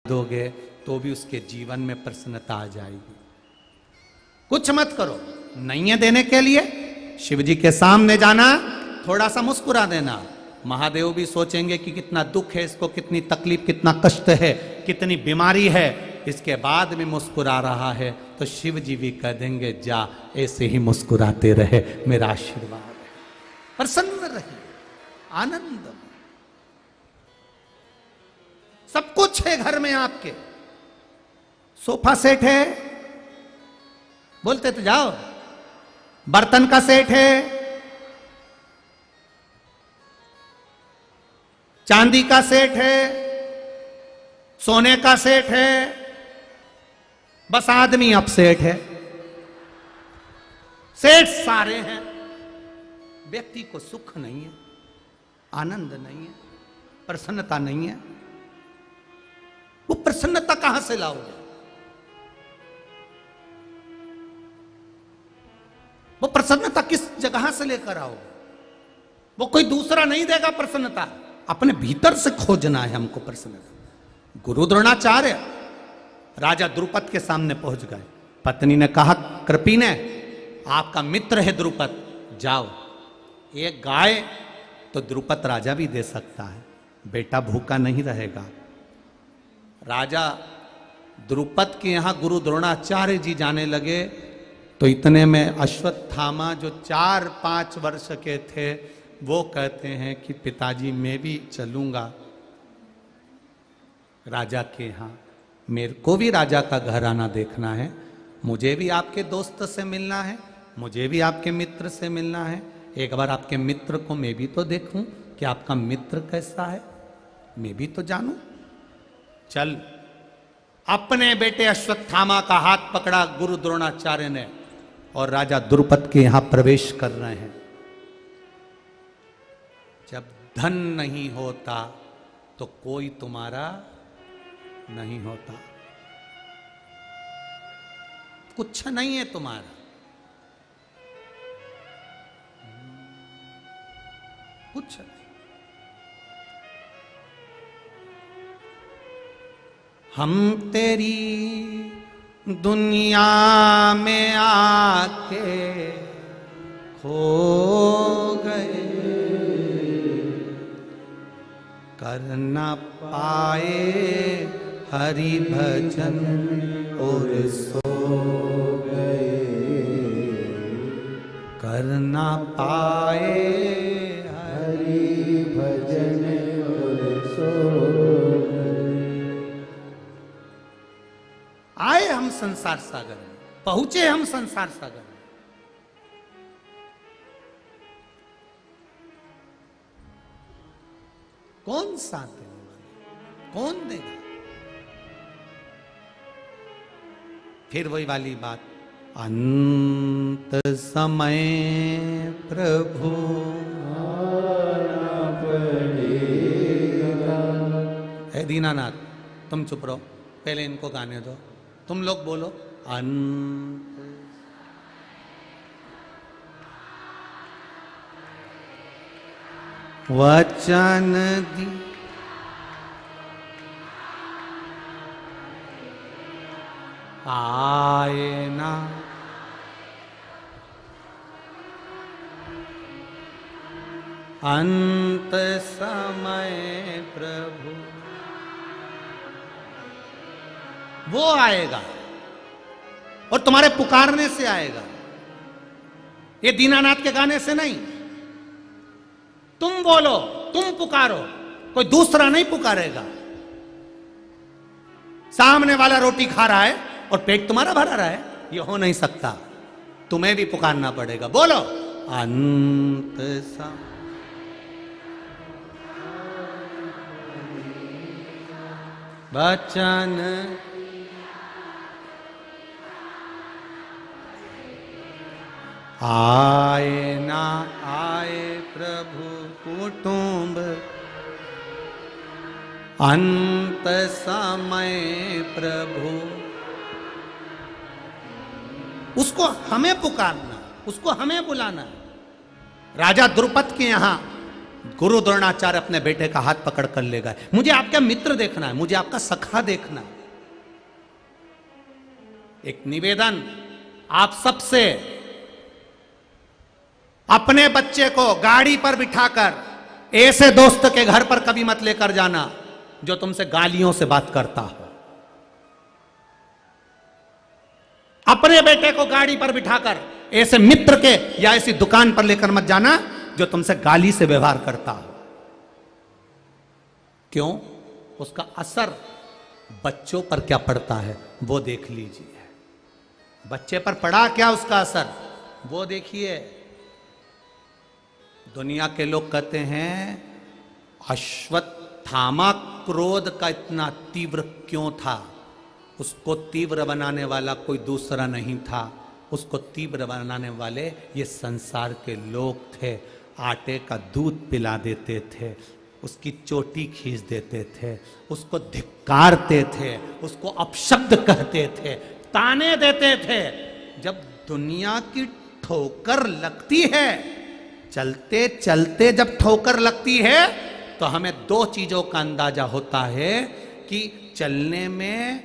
दोगे तो भी उसके जीवन में प्रसन्नता आ जाएगी। कुछ मत करो, नहीं है देने के लिए, शिव जी के सामने जाना, थोड़ा सा मुस्कुरा देना। महादेव भी सोचेंगे कि कितना दुख है इसको, कितनी तकलीफ, कितना कष्ट है, कितनी बीमारी है, इसके बाद भी मुस्कुरा रहा है, तो शिव जी भी कह देंगे जा ऐसे ही मुस्कुराते रहे, मेरा आशीर्वाद है। प्रसन्न रहिए, आनंद। सब कुछ है घर में आपके, सोफा सेट है, बोलते तो जाओ, बर्तन का सेट है, चांदी का सेट है, सोने का सेट है, बस आदमी अपसेट है। सेठ सारे हैं, व्यक्ति को सुख नहीं है, आनंद नहीं है, प्रसन्नता नहीं है। वो प्रसन्नता कहां से लाओगे? वो प्रसन्नता किस जगह से लेकर आओगे? वो कोई दूसरा नहीं देगा प्रसन्नता, अपने भीतर से खोजना है हमको प्रसन्नता। गुरु द्रोणाचार्य राजा द्रुपद के सामने पहुंच गए। पत्नी ने कहा, कृपी ने, आपका मित्र है द्रुपद, जाओ एक गाय तो द्रुपद राजा भी दे सकता है, बेटा भूखा नहीं रहेगा। राजा द्रुपद के यहां गुरु द्रोणाचार्य जी जाने लगे, तो इतने में अश्वत्थामा जो 4-5 वर्ष के थे, वो कहते हैं कि पिताजी मैं भी चलूंगा राजा के यहां, मेरे को भी राजा का घराना देखना है, मुझे भी आपके दोस्त से मिलना है, मुझे भी आपके मित्र से मिलना है, एक बार आपके मित्र को मैं भी तो देखूं कि आपका मित्र कैसा है, मैं भी तो जानूं। चल, अपने बेटे अश्वत्थामा का हाथ पकड़ा गुरु द्रोणाचार्य ने और राजा द्रुपद के यहां प्रवेश कर रहे हैं। जब धन नहीं होता तो कोई तुम्हारा नहीं होता, कुछ नहीं है तुम्हारा। कुछ नहीं। हम तेरी दुनिया में आके खो गए, कर ना पाए हरि भजन और सो गए, कर ना पाए हरि भजन और सो गए। आए हम संसार सागर में, पहुंचे हम संसार सागर में, कौन साथ देने वाला, कौन देगा? फिर वही वाली बात, अंत समय प्रभु आना पड़ेगा। हे दीनानाथ, तुम चुप रहो, पहले इनको गाने दो, तुम लोग बोलो अंत। वचन दी आए ना, अंत समय प्रभु वो आएगा और तुम्हारे पुकारने से आएगा, ये दीनानाथ के गाने से नहीं। तुम बोलो, तुम पुकारो, कोई दूसरा नहीं पुकारेगा। सामने वाला रोटी खा रहा है और पेट तुम्हारा भरा रहा है, ये हो नहीं सकता, तुम्हें भी पुकारना पड़ेगा। बोलो अंत समय वचन आए ना आए प्रभु कुटुंब, अंत समय प्रभु। उसको हमें पुकारना, उसको हमें बुलाना। राजा द्रुपद के यहां गुरु द्रोणाचार्य अपने बेटे का हाथ पकड़ कर ले गए। मुझे आपका मित्र देखना है, मुझे आपका सखा देखना है। एक निवेदन आप सबसे, अपने बच्चे को गाड़ी पर बिठाकर ऐसे दोस्त के घर पर कभी मत लेकर जाना जो तुमसे गालियों से बात करता हो। अपने बेटे को गाड़ी पर बिठाकर ऐसे मित्र के या ऐसी दुकान पर लेकर मत जाना जो तुमसे गाली से व्यवहार करता हो। क्यों? उसका असर बच्चों पर क्या पड़ता है वो देख लीजिए। बच्चे पर पड़ा क्या उसका असर वो देखिए। दुनिया के लोग कहते हैं अश्वत्थामा क्रोध का इतना तीव्र क्यों था? उसको तीव्र बनाने वाला कोई दूसरा नहीं था, उसको तीव्र बनाने वाले ये संसार के लोग थे। आटे का दूध पिला देते थे, उसकी चोटी खींच देते थे, उसको धिक्कारते थे, उसको अपशब्द कहते थे, ताने देते थे। जब दुनिया की ठोकर लगती है, चलते चलते जब ठोकर लगती है तो हमें दो चीजों का अंदाजा होता है कि चलने में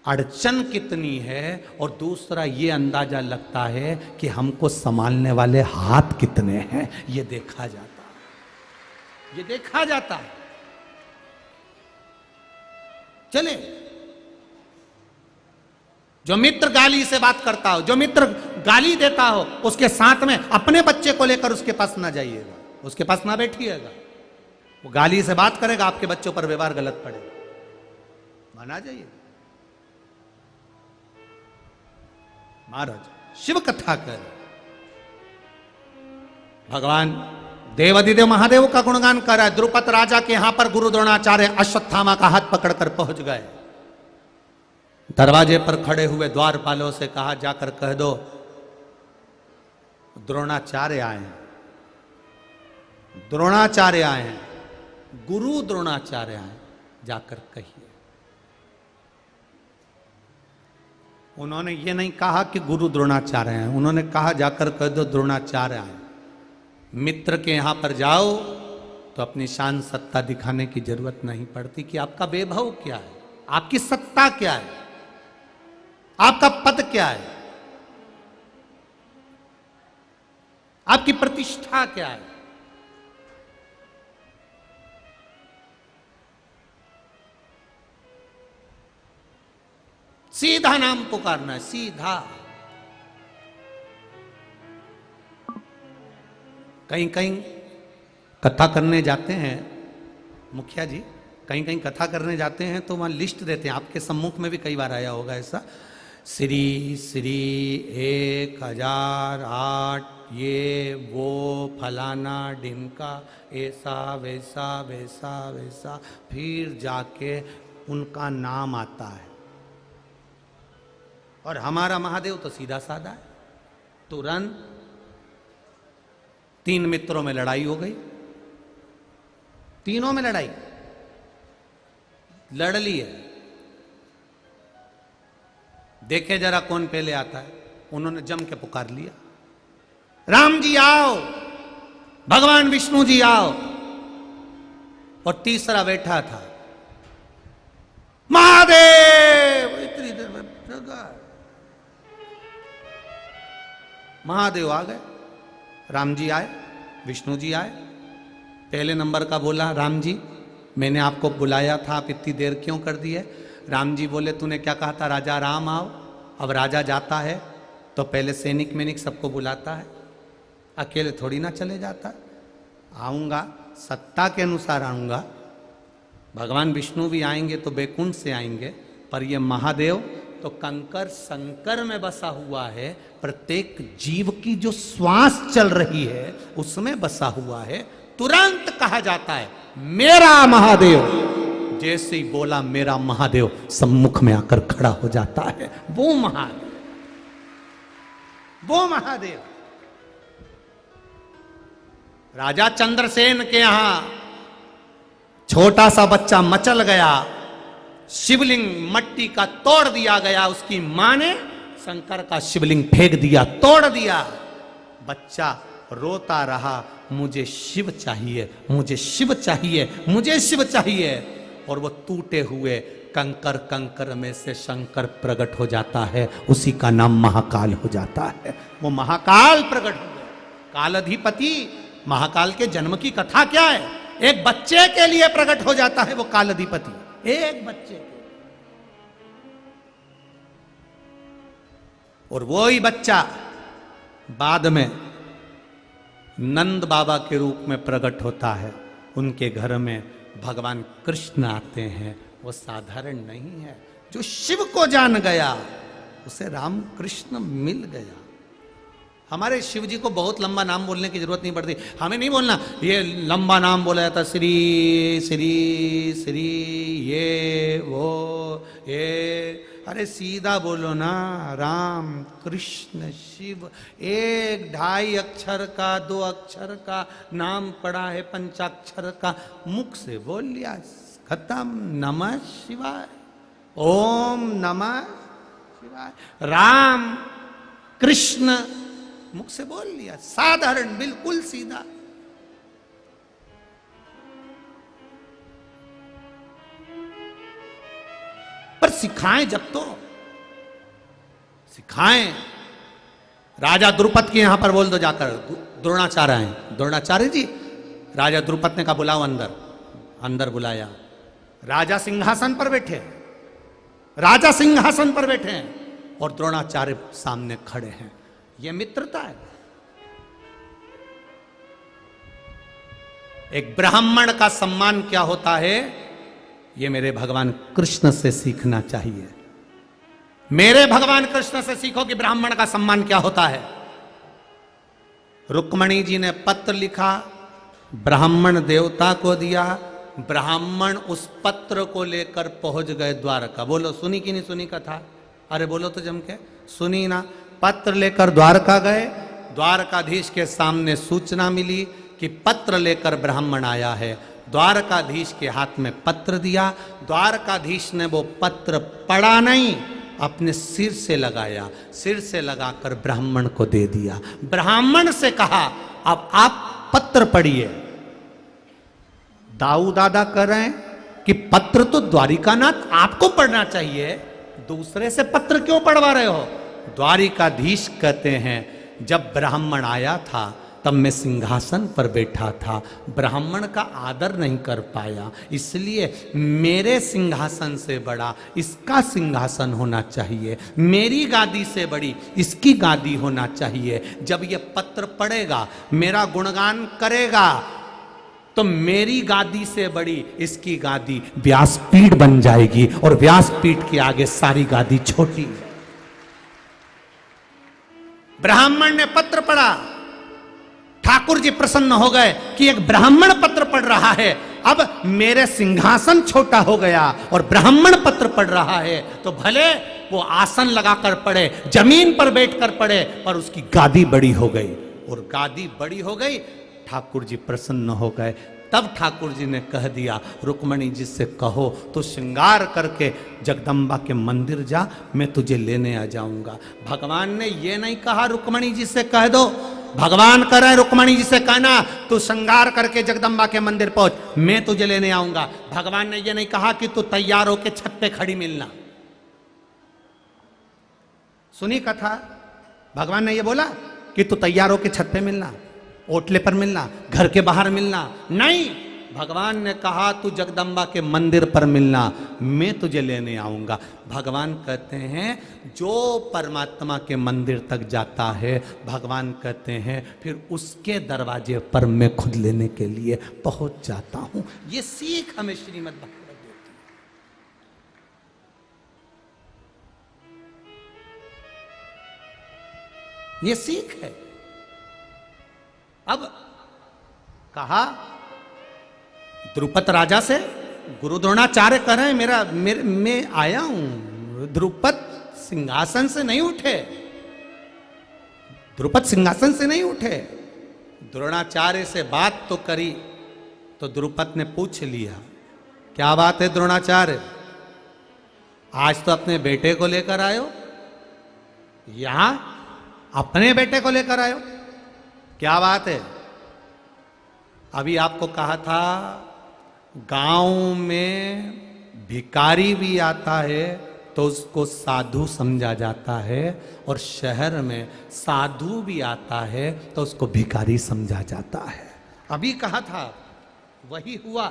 अड़चन कितनी है, और दूसरा ये अंदाजा लगता है कि हमको संभालने वाले हाथ कितने हैं। ये देखा जाता है, ये देखा जाता है। चले, जो मित्र गाली से बात करता हो, जो मित्र गाली देता हो, उसके साथ में अपने बच्चे को लेकर उसके पास ना जाइएगा, उसके पास ना बैठिएगा। वो गाली से बात करेगा, आपके बच्चों पर व्यवहार गलत पड़ेगा, माना जाइए। महाराज शिव कथा कर, भगवान देवाधिदेव महादेव का गुणगान कर रहा है। द्रुपद राजा के यहां पर गुरु द्रोणाचार्य अश्वत्थामा का हाथ पकड़कर पहुंच गए। दरवाजे पर खड़े हुए द्वारपालों से कहा, जाकर कह दो द्रोणाचार्य आए हैं, द्रोणाचार्य आए हैं, गुरु द्रोणाचार्य आए, जाकर कहिए। उन्होंने ये नहीं कहा कि गुरु द्रोणाचार्य हैं, उन्होंने कहा जाकर कह दो द्रोणाचार्य आए। मित्र के यहां पर जाओ तो अपनी शान सत्ता दिखाने की जरूरत नहीं पड़ती कि आपका वैभव क्या है, आपकी सत्ता क्या है, आपका पद क्या है, आपकी प्रतिष्ठा क्या है। सीधा नाम पुकारना है, सीधा। कहीं कहीं कथा करने जाते हैं मुखिया जी, कहीं कहीं कथा करने जाते हैं तो वहां लिस्ट देते हैं, आपके सम्मुख में भी कई बार आया होगा ऐसा, श्री श्री 1008 ये वो फलाना ढिमका ऐसा वैसा वैसा वैसा, फिर जाके उनका नाम आता है। और हमारा महादेव तो सीधा साधा है। तुरंत 3 मित्रों में लड़ाई हो गई, तीनों में लड़ाई लड़ ली है। देखे जरा कौन पहले आता है। उन्होंने जम के पुकार लिया, राम जी आओ, भगवान विष्णु जी आओ। और तीसरा बैठा था, महादेव। इतनी देर में महादेव आ गए, राम जी आए, विष्णु जी आए। पहले नंबर का बोला, राम जी मैंने आपको बुलाया था, आप इतनी देर क्यों कर दी है? राम जी बोले, तूने क्या कहा था, राजा राम आओ। अब राजा जाता है तो पहले सैनिक मैनिक सबको बुलाता है, अकेले थोड़ी ना चले जाता। आऊँगा, सत्ता के अनुसार आऊँगा। भगवान विष्णु भी आएंगे तो बैकुंठ से आएंगे, पर ये महादेव तो कंकर संकर में बसा हुआ है। प्रत्येक जीव की जो श्वास चल रही है उसमें बसा हुआ है। तुरंत कहा जाता है मेरा महादेव। जैसे ही बोला मेरा महादेव, सम्मुख में आकर खड़ा हो जाता है। वो महादेव, वो महादेव। राजा चंद्रसेन के यहां छोटा सा बच्चा मचल गया, शिवलिंग मट्टी का तोड़ दिया गया। उसकी मां ने शंकर का शिवलिंग फेंक दिया, तोड़ दिया। बच्चा रोता रहा, मुझे शिव चाहिए, मुझे शिव चाहिए, मुझे शिव चाहिए। और वो टूटे हुए कंकर कंकर में से शंकर प्रकट हो जाता है, उसी का नाम महाकाल हो जाता है। वो महाकाल प्रकट हो गए, कालाधिपति। महाकाल के जन्म की कथा क्या है? एक बच्चे के लिए प्रकट हो जाता है वो कालाधिपति, एक बच्चे के। और वो ही बच्चा बाद में नंद बाबा के रूप में प्रकट होता है। उनके घर में भगवान कृष्ण आते हैं। वो साधारण नहीं है। जो शिव को जान गया उसे राम कृष्ण मिल गया। हमारे शिव जी को बहुत लंबा नाम बोलने की जरूरत नहीं पड़ती। हमें नहीं बोलना ये लंबा नाम बोला जाता, श्री श्री श्री ये वो ये। अरे सीधा बोलो ना, राम कृष्ण शिव। 1-2 अक्षर का, 2 अक्षर का नाम पड़ा है, पंचाक्षर का, मुख से बोल लिया, खत्म। नमः शिवाय, ओम नमः शिवाय। राम कृष्ण मुख से बोल लिया, साधारण, बिल्कुल सीधा। पर सिखाएं जब तो सिखाएं। राजा द्रुपद के यहां पर बोल दो जाकर, द्रोणाचार्य हैं। द्रोणाचार्य जी, राजा द्रुपद ने कहा बुलाओ अंदर। अंदर बुलाया। राजा सिंहासन पर बैठे, राजा सिंहासन पर बैठे हैं और द्रोणाचार्य सामने खड़े हैं। यह मित्रता है। एक ब्राह्मण का सम्मान क्या होता है, ये मेरे भगवान कृष्ण से सीखना चाहिए। मेरे भगवान कृष्ण से सीखो कि ब्राह्मण का सम्मान क्या होता है। रुक्मणी जी ने पत्र लिखा, ब्राह्मण देवता को दिया। ब्राह्मण उस पत्र को लेकर पहुंच गए द्वारका। बोलो सुनी कि नहीं सुनी कथा? अरे बोलो तो जम के, सुनी ना? पत्र लेकर द्वारका गए। द्वारकाधीश के सामने सूचना मिली कि पत्र लेकर ब्राह्मण आया है। द्वारकाधीश के हाथ में पत्र दिया। द्वारकाधीश ने वो पत्र पढ़ा नहीं, अपने सिर से लगाया, सिर से लगाकर ब्राह्मण को दे दिया। ब्राह्मण से कहा अब आप पत्र पढ़िए। दाऊ दादा कह रहे हैं कि पत्र तो द्वारिकानाथ आपको पढ़ना चाहिए, दूसरे से पत्र क्यों पढ़वा रहे हो? द्वारिकाधीश कहते हैं जब ब्राह्मण आया था तब मैं सिंहासन पर बैठा था, ब्राह्मण का आदर नहीं कर पाया, इसलिए मेरे सिंहासन से बड़ा इसका सिंहासन होना चाहिए, मेरी गादी से बड़ी इसकी गादी होना चाहिए। जब ये पत्र पढ़ेगा, मेरा गुणगान करेगा, तो मेरी गादी से बड़ी इसकी गादी व्यासपीठ बन जाएगी और व्यासपीठ के आगे सारी गादी छोटी। ब्राह्मण ने पत्र पढ़ा। ठाकुर जी प्रसन्न हो गए कि एक ब्राह्मण पत्र पढ़ रहा है, अब मेरे सिंहासन छोटा हो गया और ब्राह्मण पत्र पढ़ रहा है, तो भले वो आसन लगाकर पढ़े, जमीन पर बैठकर पढ़े, पर उसकी गादी बड़ी हो गई। और गादी बड़ी हो गई, ठाकुर जी प्रसन्न हो गए। तब ठाकुर जी ने कह दिया रुक्मणी जी से कहो तो श्रृंगार करके जगदम्बा के मंदिर जा, मैं तुझे लेने आ जाऊंगा। भगवान ने ये नहीं कहा रुक्मणी जी से कह दो, भगवान कह रहे रुक्मणी जी से कहना तू श्रृंगार करके जगदम्बा के मंदिर पहुंच, मैं तुझे लेने आऊंगा। भगवान ने ये नहीं कहा कि तू तैयार होके छत पे खड़ी मिलना। सुनी कथा? भगवान ने ये बोला कि तू तैयार होके छत पे मिलना, ओटले पर मिलना, घर के बाहर मिलना नहीं। भगवान ने कहा तू जगदम्बा के मंदिर पर मिलना, मैं तुझे लेने आऊंगा। भगवान कहते हैं जो परमात्मा के मंदिर तक जाता है, भगवान कहते हैं फिर उसके दरवाजे पर मैं खुद लेने के लिए पहुंच जाता हूं। ये सीख हमें श्रीमद् भागवत देती है, ये सीख है। अब कहा द्रुपद राजा से, गुरु द्रोणाचार्य कह रहे हैं मैं आया हूं। द्रुपद सिंहासन से नहीं उठे, द्रुपद सिंहासन से नहीं उठे। द्रोणाचार्य से बात तो करी तो द्रुपद ने पूछ लिया क्या बात है द्रोणाचार्य, आज तो अपने बेटे को लेकर आयो, यहां अपने बेटे को लेकर आयो, क्या बात है? अभी आपको कहा था गांव में भिखारी भी आता है तो उसको साधु समझा जाता है, और शहर में साधु भी आता है तो उसको भिखारी समझा जाता है। अभी कहा था, वही हुआ।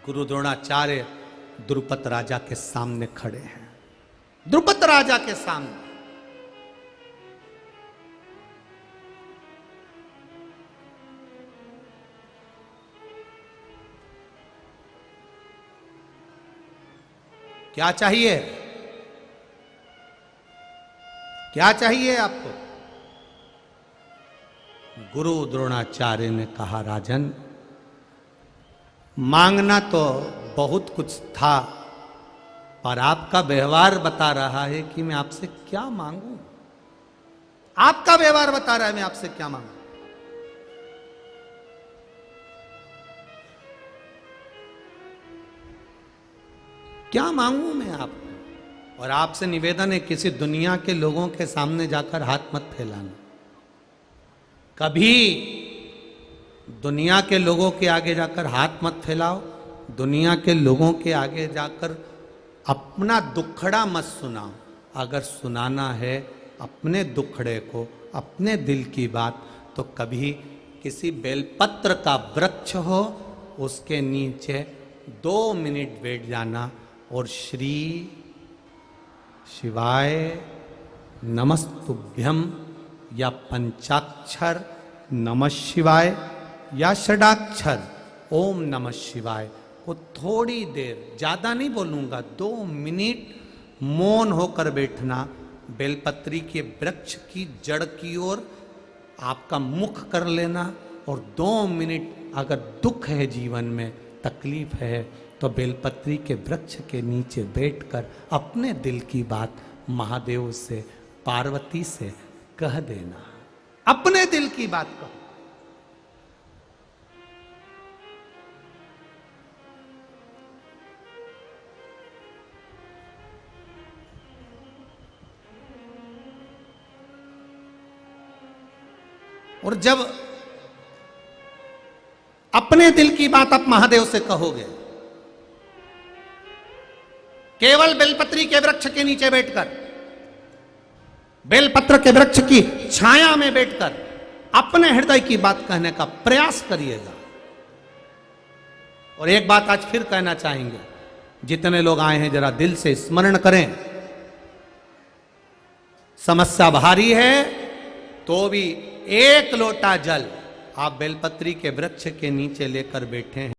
गुरु द्रोणाचार्य द्रुपद राजा के सामने खड़े हैं, द्रुपद राजा के सामने। क्या चाहिए, क्या चाहिए आपको? गुरु द्रोणाचार्य ने कहा, राजन मांगना तो बहुत कुछ था, पर आपका व्यवहार बता रहा है कि मैं आपसे क्या मांगूं। आपका व्यवहार बता रहा है मैं आपसे क्या मांगूं। क्या मांगूं मैं आपको? और आपसे निवेदन है, किसी दुनिया के लोगों के सामने जाकर हाथ मत फैलाना। कभी दुनिया के लोगों के आगे जाकर हाथ मत फैलाओ। दुनिया के लोगों के आगे जाकर अपना दुखड़ा मत सुनाओ। अगर सुनाना है अपने दुखड़े को, अपने दिल की बात, तो कभी किसी बेलपत्र का वृक्ष हो, उसके नीचे 2 मिनट बैठ जाना और श्री शिवाय नमस्तुभ्यम या पंचाक्षर नमः शिवाय या षडाक्षर ओम नमः शिवाय को थोड़ी देर, ज्यादा नहीं बोलूंगा, 2 मिनट मौन होकर बैठना। बेलपत्री के वृक्ष की जड़ की ओर आपका मुख कर लेना, और 2 मिनट अगर दुख है जीवन में, तकलीफ है, तो बेलपत्री के वृक्ष के नीचे बैठकर अपने दिल की बात महादेव से, पार्वती से कह देना। अपने दिल की बात कहो। और जब अपने दिल की बात आप महादेव से कहोगे, केवल बेलपत्री के वृक्ष के नीचे बैठकर, बेलपत्र के वृक्ष की छाया में बैठकर अपने हृदय की बात कहने का प्रयास करिएगा। और एक बात आज फिर कहना चाहेंगे, जितने लोग आए हैं जरा दिल से स्मरण करें। समस्या भारी है तो भी 1 लोटा जल आप बेलपत्री के वृक्ष के नीचे लेकर बैठे हैं।